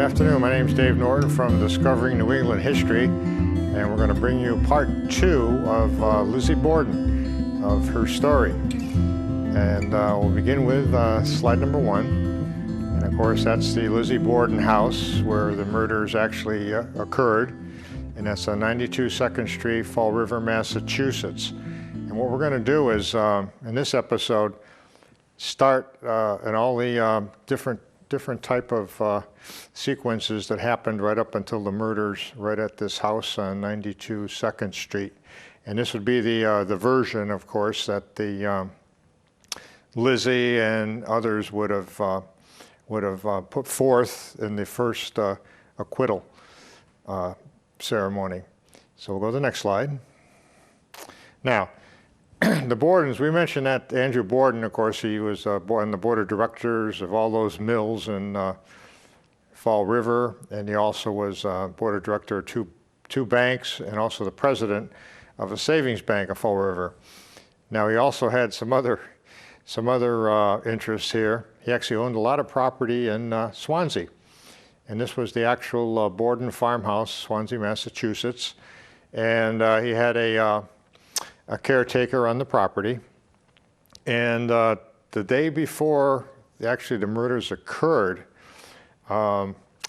afternoon. My name is Dave Norton from Discovering New England History, and we're going to bring you part 2 of Lizzie Borden, of her story. And we'll begin with slide number 1. And of course, that's the Lizzie Borden house where the murders actually occurred. And that's on 92 2nd Street, Fall River, Massachusetts. And what we're going to do is, in this episode, start in all the different type of sequences that happened right up until the murders right at this house on 92 2nd Street. And this would be the version, of course, that the Lizzie and others would have put forth in the first acquittal ceremony. So we'll go to the next slide. Now, the Bordens, we mentioned that Andrew Borden, of course, he was on the board of directors of all those mills in Fall River, and he also was board of director of two banks, and also the president of a savings bank of Fall River. Now, he also had some other interests here. He actually owned a lot of property in Swansea, and this was the actual Borden farmhouse, Swansea, Massachusetts, and he had a caretaker on the property. And the day before actually the murders occurred,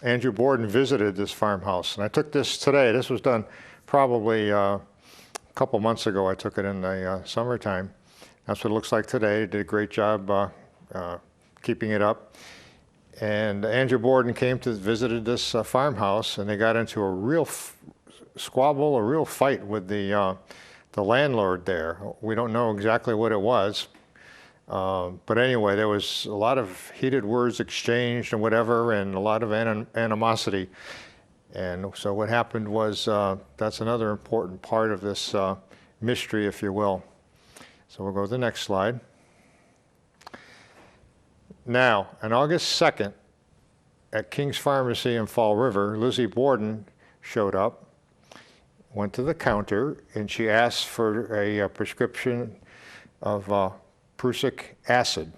Andrew Borden visited this farmhouse. And I took this today. This was done probably a couple months ago. I took it in the summertime. That's what it looks like today. He did a great job keeping it up. And Andrew Borden visited this farmhouse, and they got into a real squabble, a real fight with the landlord there. We don't know exactly what it was, but anyway, there was a lot of heated words exchanged and whatever, and a lot of animosity. And so what happened was, that's another important part of this mystery, if you will. So we'll go to the next slide. Now, on August 2nd, at King's Pharmacy in Fall River, Lizzie Borden showed up, went to the counter, and she asked for a prescription of prussic acid.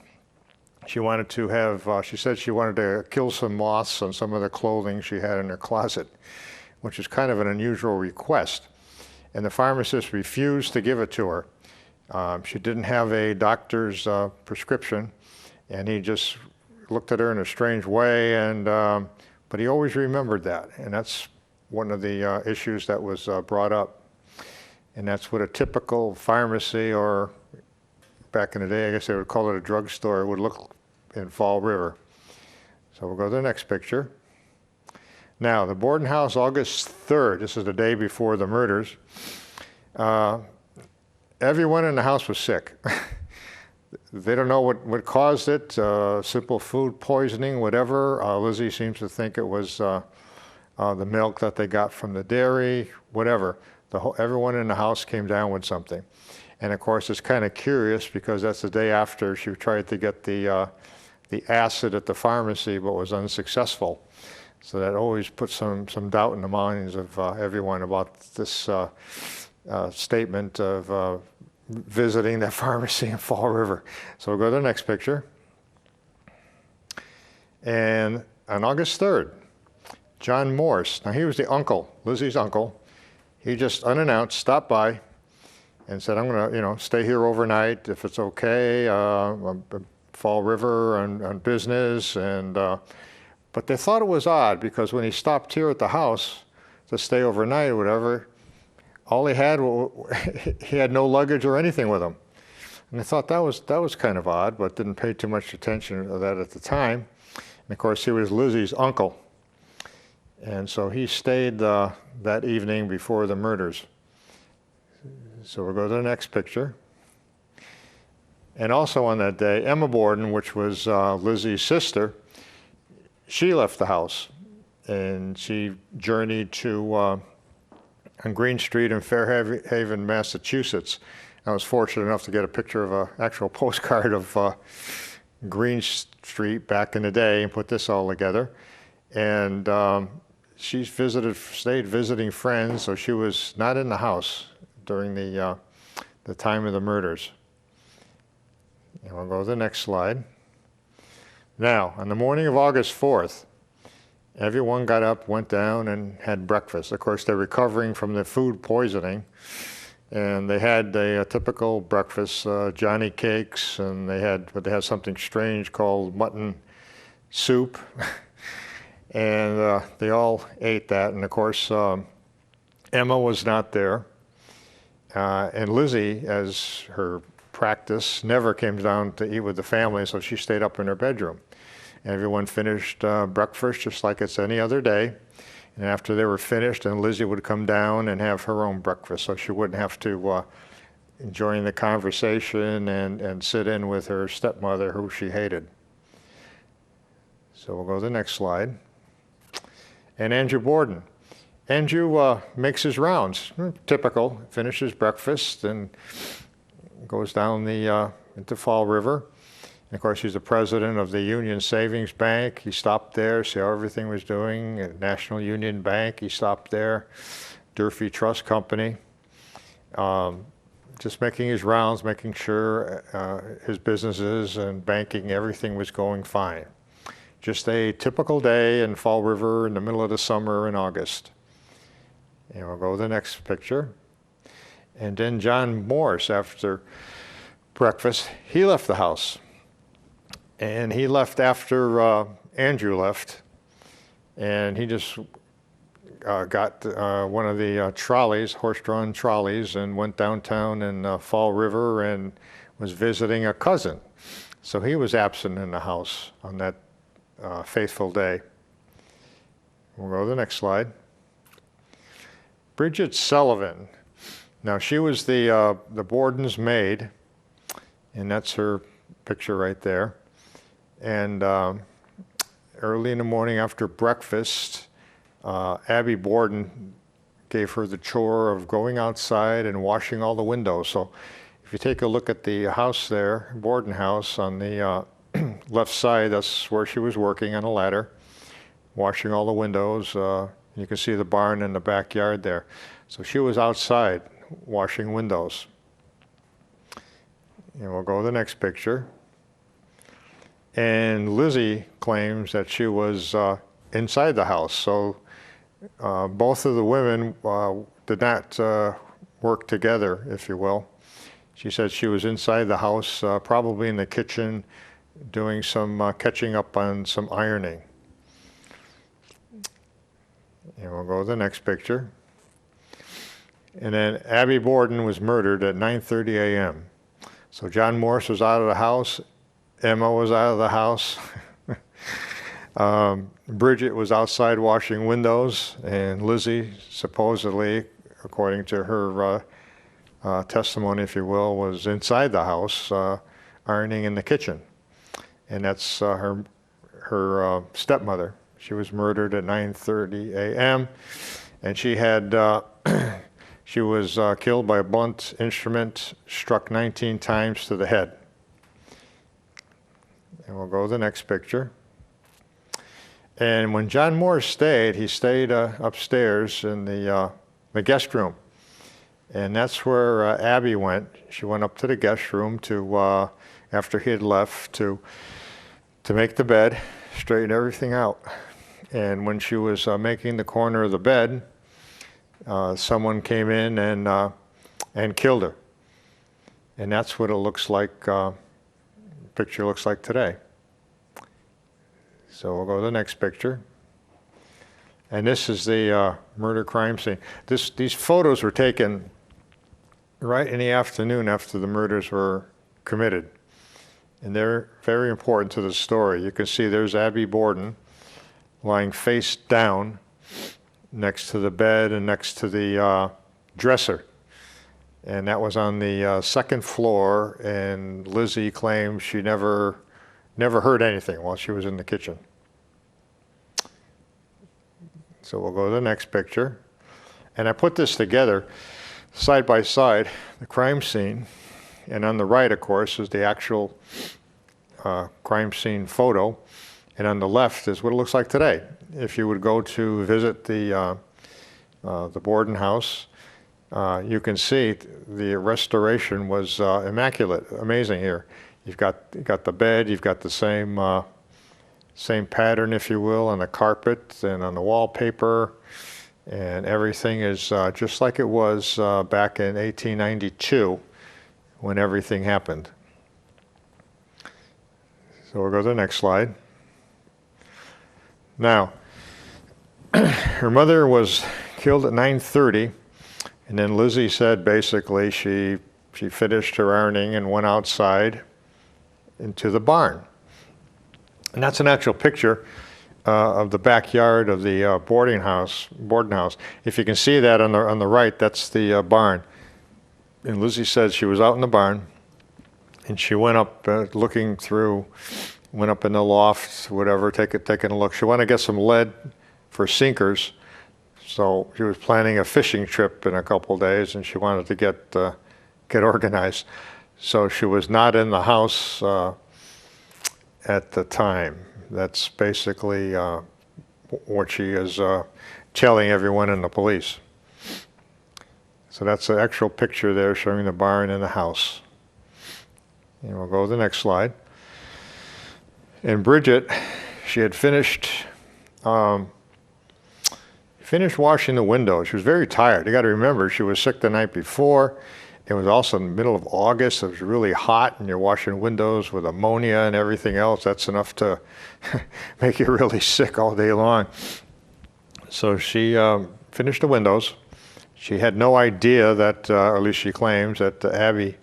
She wanted to have, she said she wanted to kill some moths on some of the clothing she had in her closet, which is kind of an unusual request. And the pharmacist refused to give it to her. She didn't have a doctor's prescription, and he just looked at her in a strange way, and but he always remembered that, and that's one of the issues that was brought up. And that's what a typical pharmacy, or back in the day, I guess they would call it a drugstore, would look in Fall River. So we'll go to the next picture. Now, the Borden house, August 3rd, this is the day before the murders. Everyone in the house was sick. They don't know what caused it, simple food poisoning, whatever. Lizzie seems to think it was the milk that they got from the dairy, whatever. Everyone in the house came down with something. And of course, it's kind of curious because that's the day after she tried to get the acid at the pharmacy, but was unsuccessful. So that always puts some doubt in the minds of everyone about this statement of visiting that pharmacy in Fall River. So we'll go to the next picture. And on August 3rd, John Morse, now he was the uncle, Lizzie's uncle. He just unannounced stopped by and said, I'm going to, stay here overnight if it's okay, Fall River on business. And but they thought it was odd because when he stopped here at the house to stay overnight or whatever, all he had, he had no luggage or anything with him. And I thought that was kind of odd, but didn't pay too much attention to that at the time. And of course, he was Lizzie's uncle. And so he stayed that evening before the murders. So we'll go to the next picture. And also on that day, Emma Borden, which was Lizzie's sister, she left the house. And she journeyed to on Green Street in Fairhaven, Massachusetts. I was fortunate enough to get a picture of an actual postcard of Green Street back in the day and put this all together. And she stayed visiting friends, so she was not in the house during the time of the murders. And we'll go to the next slide. Now, on the morning of August 4th, Everyone got up, went down, and had breakfast. Of course, they're recovering from the food poisoning, and they had a typical breakfast, Johnny cakes, and they had something strange called mutton soup, and they all ate that. And of course, Emma was not there, and Lizzie, as her practice, never came down to eat with the family, so she stayed up in her bedroom. Everyone finished breakfast just like it's any other day. And after they were finished, then Lizzie would come down and have her own breakfast, so she wouldn't have to join the conversation and sit in with her stepmother, who she hated. So we'll go to the next slide. And Andrew Borden. Andrew makes his rounds, typical, finishes breakfast and goes down into Fall River. And of course, he's the president of the Union Savings Bank. He stopped there, see how everything was doing. At National Union Bank, he stopped there. Durfee Trust Company. Just making his rounds, making sure his businesses and banking, everything was going fine. Just a typical day in Fall River in the middle of the summer in August. And we'll go to the next picture. And then John Morse, after breakfast, he left the house. And he left after Andrew left. And he just got one of the trolleys, horse-drawn trolleys, and went downtown in Fall River and was visiting a cousin. So he was absent in the house on that faithful day. We'll go to the next slide. Bridget Sullivan. Now, she was the Borden's maid, and that's her picture right there. And early in the morning after breakfast, Abby Borden gave her the chore of going outside and washing all the windows. So if you take a look at the house there, Borden house, on the left side, that's where she was working on a ladder, washing all the windows. You can see the barn in the backyard there. So she was outside washing windows. And we'll go to the next picture. And Lizzie claims that she was inside the house. So both of the women did not work together, if you will. She said she was inside the house, probably in the kitchen, doing some catching up on some ironing. And we'll go to the next picture. And then Abby Borden was murdered at 9:30 a.m. So John Morse was out of the house. Emma was out of the house. Bridget was outside washing windows, and Lizzie, supposedly, according to her testimony, if you will, was inside the house ironing in the kitchen. And that's her stepmother. She was murdered at 9:30 a.m. and she had she was killed by a blunt instrument, struck 19 times to the head. And we'll go to the next picture. And when John Morse stayed, he stayed upstairs in the guest room. And that's where Abby went. She went up to the guest room to, after he had left, to make the bed, straighten everything out. And when she was making the corner of the bed, someone came in and killed her. And that's what it looks like, picture looks like today. So we'll go to the next picture. And this is the murder crime scene. These photos were taken right in the afternoon after the murders were committed. And they're very important to the story. You can see there's Abby Borden lying face down next to the bed and next to the dresser. And that was on the second floor, and Lizzie claims she never heard anything while she was in the kitchen. So we'll go to the next picture. And I put this together side by side, the crime scene, and on the right, of course, is the actual crime scene photo, and on the left is what it looks like today. If you would go to visit the Borden house, you can see the restoration was immaculate, amazing here. You've got the bed, you've got the same Same pattern, if you will, on the carpet and on the wallpaper. And everything is just like it was back in 1892 when everything happened. So we'll go to the next slide. Now, her mother was killed at 9:30, and then Lizzie said basically she finished her ironing and went outside into the barn. And that's an actual picture of the backyard of the Borden house. If you can see that on the right, that's the barn. And Lizzie said she was out in the barn, and she went up looking through, went up in the loft, whatever, taking a look. She wanted to get some lead for sinkers, so she was planning a fishing trip in a couple of days, and she wanted to get organized. So she was not in the house at the time. That's basically what she is telling everyone in the police. So that's the actual picture there showing the barn and the house. And we'll go to the next slide. And Bridget, she had finished washing the windows. She was very tired. You got to remember, she was sick the night before. It was also in the middle of August. It was really hot, and you're washing windows with ammonia and everything else. That's enough to make you really sick all day long. So she finished the windows. She had no idea that, or at least she claims, that Abby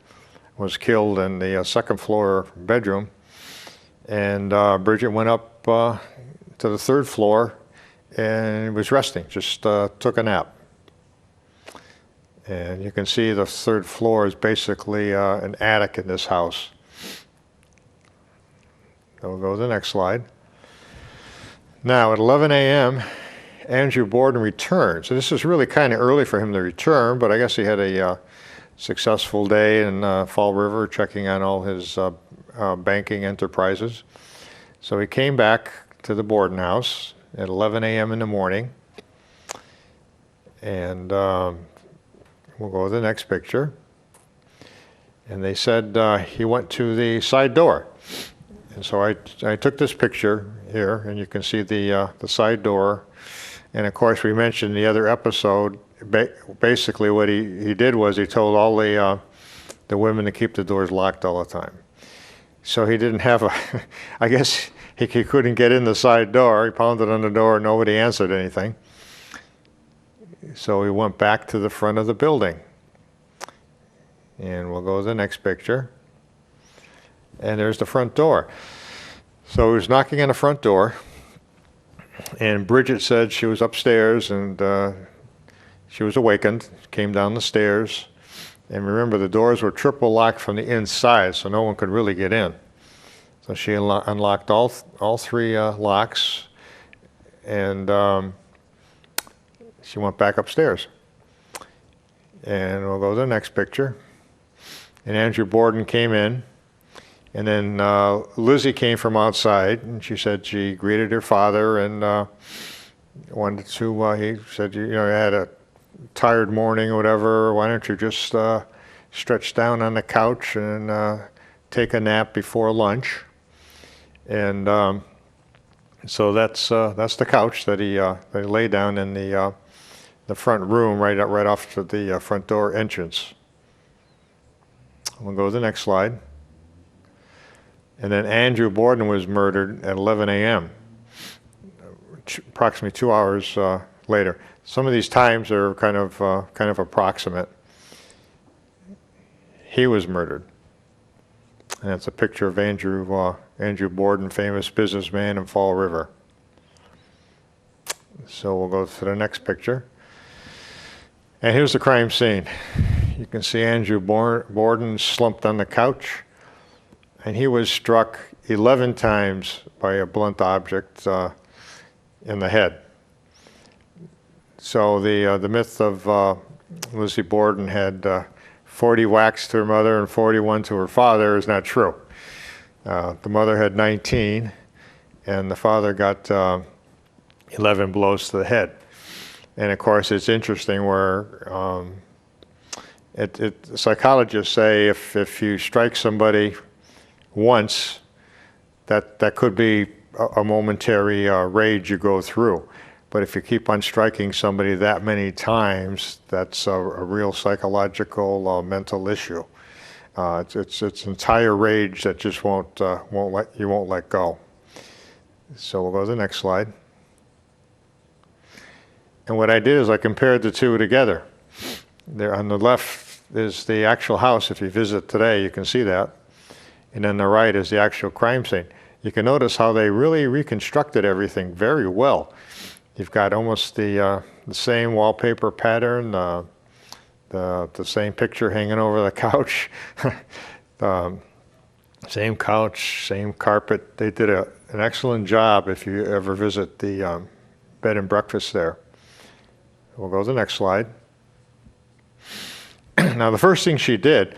was killed in the second floor bedroom. And Bridget went up to the third floor and was resting, just took a nap. And you can see the third floor is basically an attic in this house. So we'll go to the next slide. Now at 11 a.m., Andrew Borden returned. So this is really kind of early for him to return, but I guess he had a successful day in Fall River checking on all his banking enterprises. So he came back to the Borden house at 11 a.m. in the morning. And we'll go to the next picture. And they said he went to the side door. And so I took this picture here, and you can see the side door. And of course, we mentioned in the other episode, basically what he did was he told all the women to keep the doors locked all the time. So he didn't have I guess he couldn't get in the side door. He pounded on the door, nobody answered anything. So he went back to the front of the building. And we'll go to the next picture. And there's the front door. So he was knocking on the front door. And Bridget said she was upstairs and she was awakened, came down the stairs. And remember, the doors were triple locked from the inside, so no one could really get in. So she unlocked all three locks, and she went back upstairs. And we'll go to the next picture. And Andrew Borden came in. And then Lizzie came from outside, and she said she greeted her father and wanted to, he said, you had a tired morning or whatever, why don't you just stretch down on the couch and take a nap before lunch. And so that's the couch that he lay down in the front room right off to the front door entrance. We'll go to the next slide. And then Andrew Borden was murdered at 11 a.m., approximately 2 hours later. Some of these times are kind of approximate. He was murdered. And that's a picture of Andrew Borden, famous businessman in Fall River. So we'll go to the next picture. And here's the crime scene. You can see Andrew Borden slumped on the couch. And he was struck 11 times by a blunt object in the head. So the myth of Lizzie Borden had 40 whacks to her mother and 41 to her father is not true. The mother had 19, and the father got 11 blows to the head. And of course, it's interesting where psychologists say if you strike somebody once, that could be a momentary rage you go through. But if you keep on striking somebody that many times, that's a real psychological, mental issue. It's entire rage that just won't let go. So we'll go to the next slide. And what I did is I compared the two together. There on the left is the actual house. If you visit today, you can see that. And on the right is the actual crime scene. You can notice how they really reconstructed everything very well. You've got almost the same wallpaper pattern, the same picture hanging over the couch, same couch, same carpet. They did an excellent job if you ever visit the bed and breakfast there. We'll go to the next slide. Now, the first thing she did,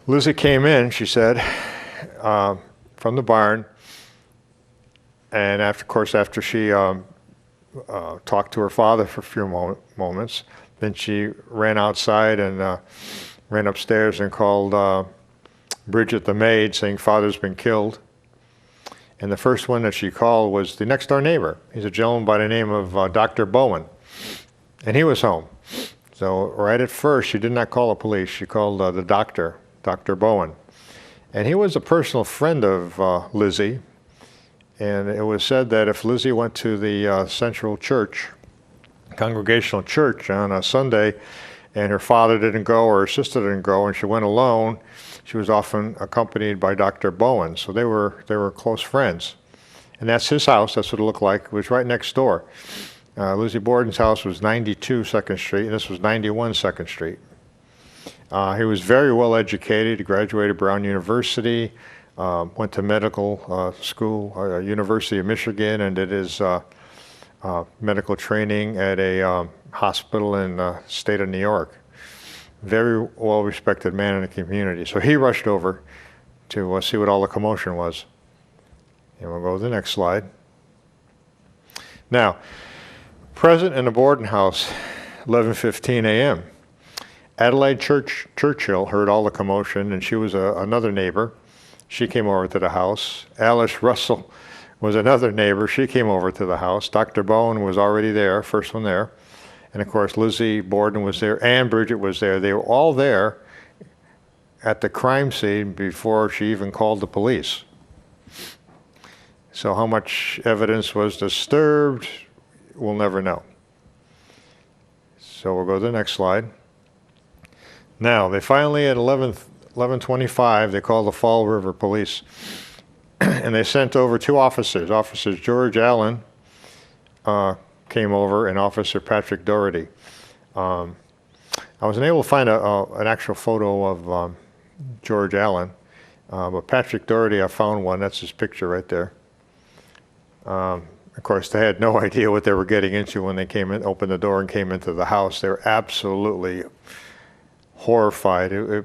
Lizzie came in, she said, from the barn, and after she talked to her father for a few moments, then she ran outside and ran upstairs and called Bridget the maid, saying father's been killed. And the first one that she called was the next door neighbor. He's a gentleman by the name of Dr. Bowen, and he was home. So right at first, she did not call the police. She called the doctor, Dr. Bowen. And he was a personal friend of Lizzie. And it was said that if Lizzie went to the Central Church, Congregational Church on a Sunday, and her father didn't go or her sister didn't go, and she went alone, she was often accompanied by Dr. Bowen. So they were close friends. And that's his house. That's what it looked like. It was right next door. Lizzie Borden's house was 92 2nd Street, and this was 91 2nd Street. He was very well educated. He graduated Brown University, went to medical school, University of Michigan, and did his medical training at a hospital in the state of New York. Very well-respected man in the community. So he rushed over to see what all the commotion was. And we'll go to the next slide. Now, present in the Borden house, 11:15 a.m. Adelaide Churchill heard all the commotion, and she was another neighbor. She came over to the house. Alice Russell was another neighbor. She came over to the house. Dr. Bowen was already there, first one there. And of course, Lizzie Borden was there, and Bridget was there. They were all there at the crime scene before she even called the police. So how much evidence was disturbed, we'll never know. So we'll go to the next slide. Now, they finally, at 11:25, they called the Fall River Police. And they sent over two officers. Officer George Allen came over, and Officer Patrick Doherty. I was unable to find an actual photo of George Allen, but Patrick Doherty, I found one. That's his picture right there. Of course, they had no idea what they were getting into when they came in, opened the door and came into the house. They were absolutely horrified. It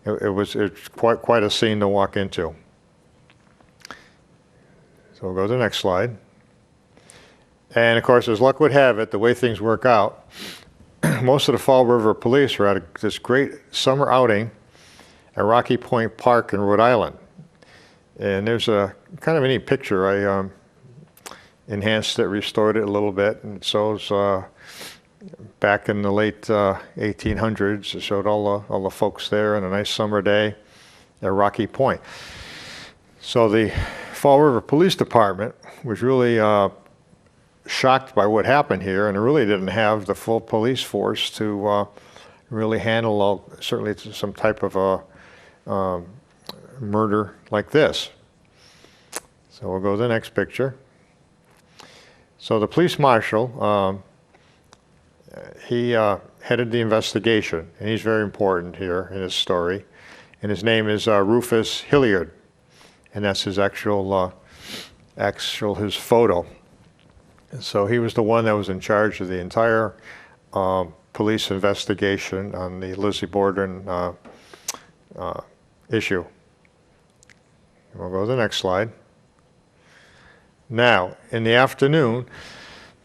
was quite a scene to walk into. So we'll go to the next slide. And of course, as luck would have it, the way things work out, most of the Fall River Police were at this great summer outing at Rocky Point Park in Rhode Island. And there's a kind of a neat picture. I enhanced it, restored it a little bit, and it shows back in the late 1800s. It showed all the folks there on a nice summer day at Rocky Point. So the Fall River Police Department was really shocked by what happened here, and it really didn't have the full police force to really handle certainly some type of a murder like this. So we'll go to the next picture. So the police marshal, he headed the investigation, and he's very important here in his story. And his name is Rufus Hilliard, and that's his his photo. And so he was the one that was in charge of the entire police investigation on the Lizzie Borden issue. We'll go to the next slide. Now, in the afternoon,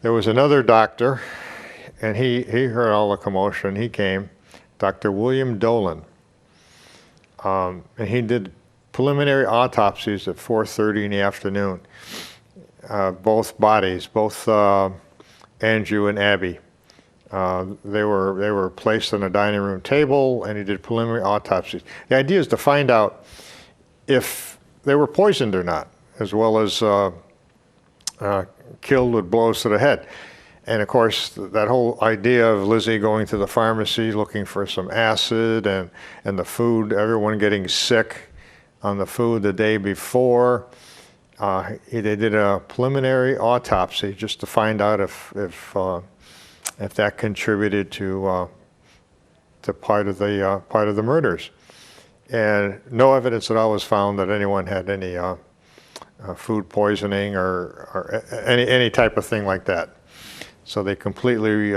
there was another doctor, and he heard all the commotion. He came, Dr. William Dolan, and he did preliminary autopsies at 4:30 in the afternoon. Both bodies, both Andrew and Abby. They were placed on a dining room table, and he did preliminary autopsies. The idea is to find out if they were poisoned or not, as well as killed with blows to the head. And of course, that whole idea of Lizzie going to the pharmacy looking for some acid and the food, everyone getting sick on the food the day before. They did a preliminary autopsy just to find out if that contributed to part of the murders. And no evidence at all was found that anyone had any food poisoning or any type of thing like that. So they completely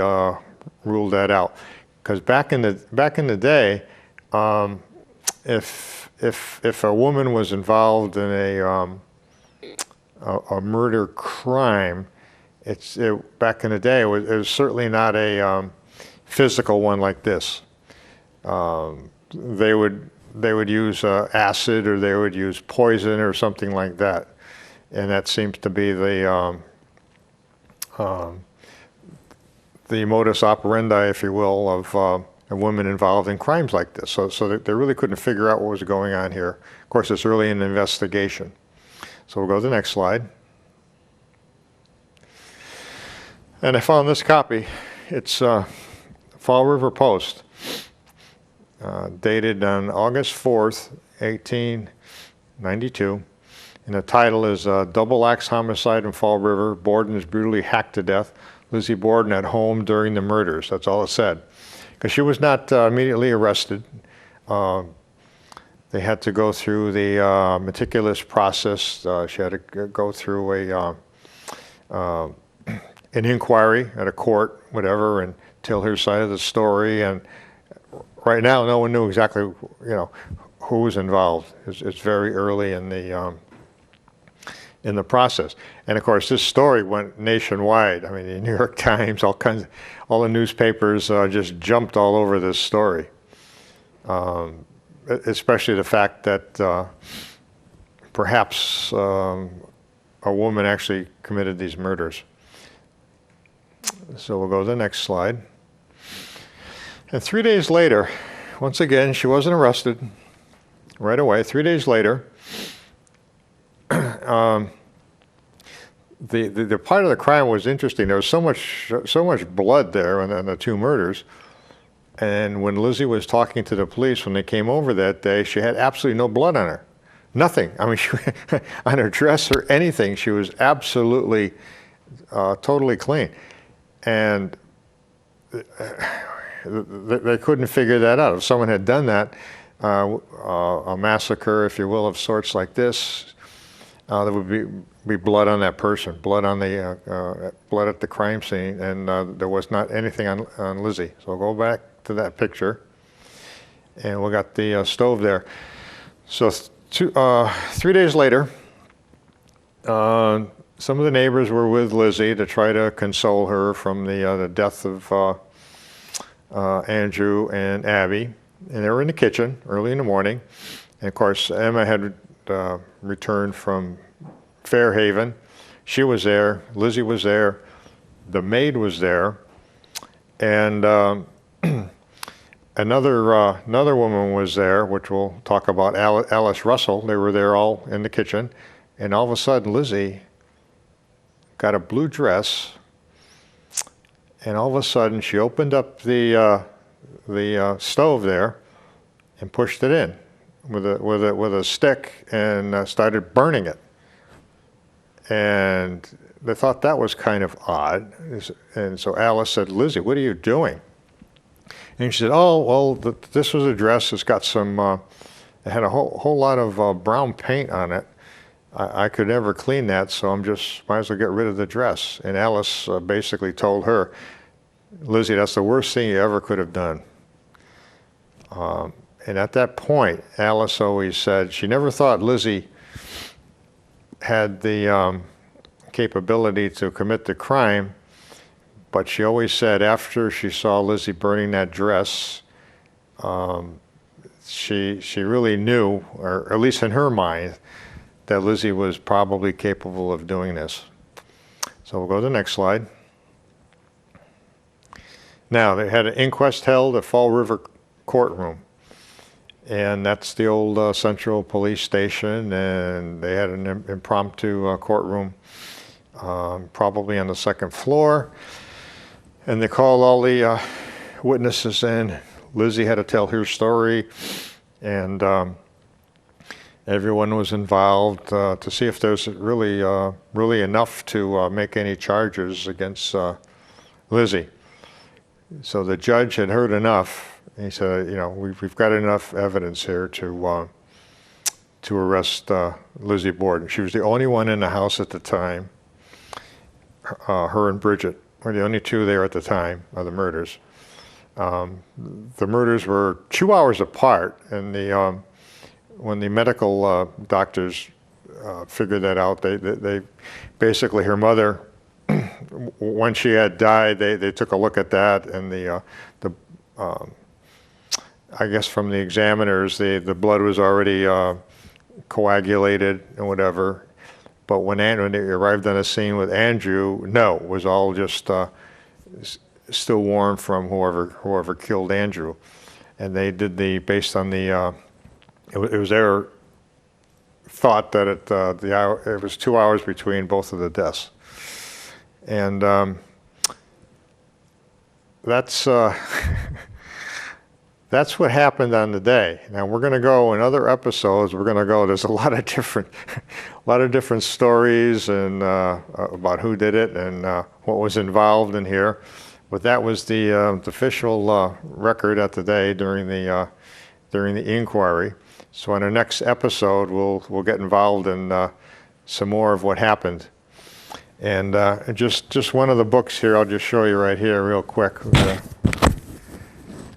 ruled that out. Because back in the day, if a woman was involved in a murder crime, back in the day, it was certainly not a physical one like this. They would use acid, or they would use poison or something like that, and that seems to be the modus operandi, if you will, of a woman involved in crimes like this. So they really couldn't figure out what was going on here. Of course, it's early in the investigation. So we'll go to the next slide. And I found this copy. It's Fall River Post, dated on August 4th, 1892. And the title is Double Axe Homicide in Fall River. Borden is brutally hacked to death. Lizzie Borden at home during the murders. That's all it said. Because she was not immediately arrested. They had to go through the meticulous process. She had to go through an inquiry at a court, whatever, and tell her side of the story. And right now, no one knew exactly, who was involved. It's very early in the process. And of course, this story went nationwide. I mean, the New York Times, all the newspapers just jumped all over this story. Especially the fact that perhaps a woman actually committed these murders. So we'll go to the next slide. And 3 days later, once again, she wasn't arrested right away. 3 days later, the part of the crime was interesting. There was so much blood there on the two murders. And when Lizzie was talking to the police when they came over that day, she had absolutely no blood on her. Nothing. I mean, on her dress or anything, she was absolutely totally clean. And they couldn't figure that out. If someone had done that, a massacre, if you will, of sorts like this, there would be blood on that person, blood on the blood at the crime scene, and there was not anything on Lizzie. So we'll go back to that picture, and we got the stove there. So 3 days later, some of the neighbors were with Lizzie to try to console her from the death of Andrew and Abby, and they were in the kitchen early in the morning. And of course, Emma had returned from Fairhaven. She was there. Lizzie was there. The maid was there, and another woman was there, which we'll talk about, Alice Russell. They were there all in the kitchen, and all of a sudden, Lizzie got a blue dress, and all of a sudden, she opened up the stove there and pushed it in with a stick and started burning it. And they thought that was kind of odd. And so Alice said, "Lizzie, what are you doing?" And she said, "Oh, well, this was a dress. It's got some, it had a whole lot of brown paint on it. I could never clean that, so I'm just, might as well get rid of the dress." And Alice basically told her, "Lizzie, that's the worst thing you ever could have done." And at that point, Alice always said she never thought Lizzie had the capability to commit the crime, but she always said after she saw Lizzie burning that dress, she really knew, or at least in her mind, that Lizzie was probably capable of doing this. So we'll go to the next slide. Now, they had an inquest held at Fall River courtroom, and that's the old Central Police Station, and they had an impromptu courtroom, probably on the second floor, and they called all the witnesses in. Lizzie had to tell her story, and everyone was involved to see if there's really enough to make any charges against Lizzie. So the judge had heard enough. He said, you know, we've got enough evidence here to arrest Lizzie Borden. She was the only one in the house at the time. Her and Bridget were the only two there at the time of the murders. The murders were 2 hours apart, and when the medical doctors figured that out, they basically, her mother, when she had died, they took a look at that, and I guess from the examiners, the blood was already coagulated and whatever. But when they arrived on the scene with Andrew, no, it was all just still warm from whoever killed Andrew. And they did based on the, it was their thought that it was 2 hours between both of the deaths. And that's that's what happened on the day. Now we're going to go in other episodes. We're going to go. There's a lot of different stories and about who did it and what was involved in here. But that was the official record at the day during the inquiry. So in our next episode, we'll get involved in some more of what happened. And just one of the books here, I'll just show you right here real quick.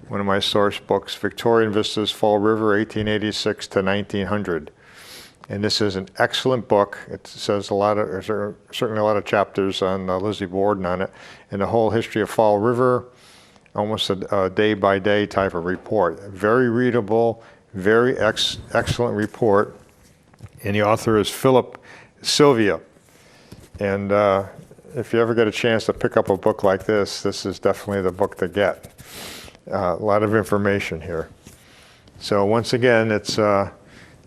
One of my source books, Victorian Vistas, Fall River, 1886 to 1900. And this is an excellent book. It says there's certainly a lot of chapters on Lizzie Borden on it, and the whole history of Fall River, almost a day-by-day type of report. Very readable, very excellent report. And the author is Philip Sylvia. And if you ever get a chance to pick up a book like this is definitely the book to get. A lot of information here. So once again, it's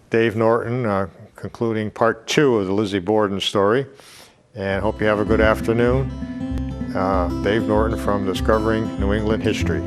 Dave Norton concluding part 2 of the Lizzie Borden story. And hope you have a good afternoon. Dave Norton from Discovering New England History.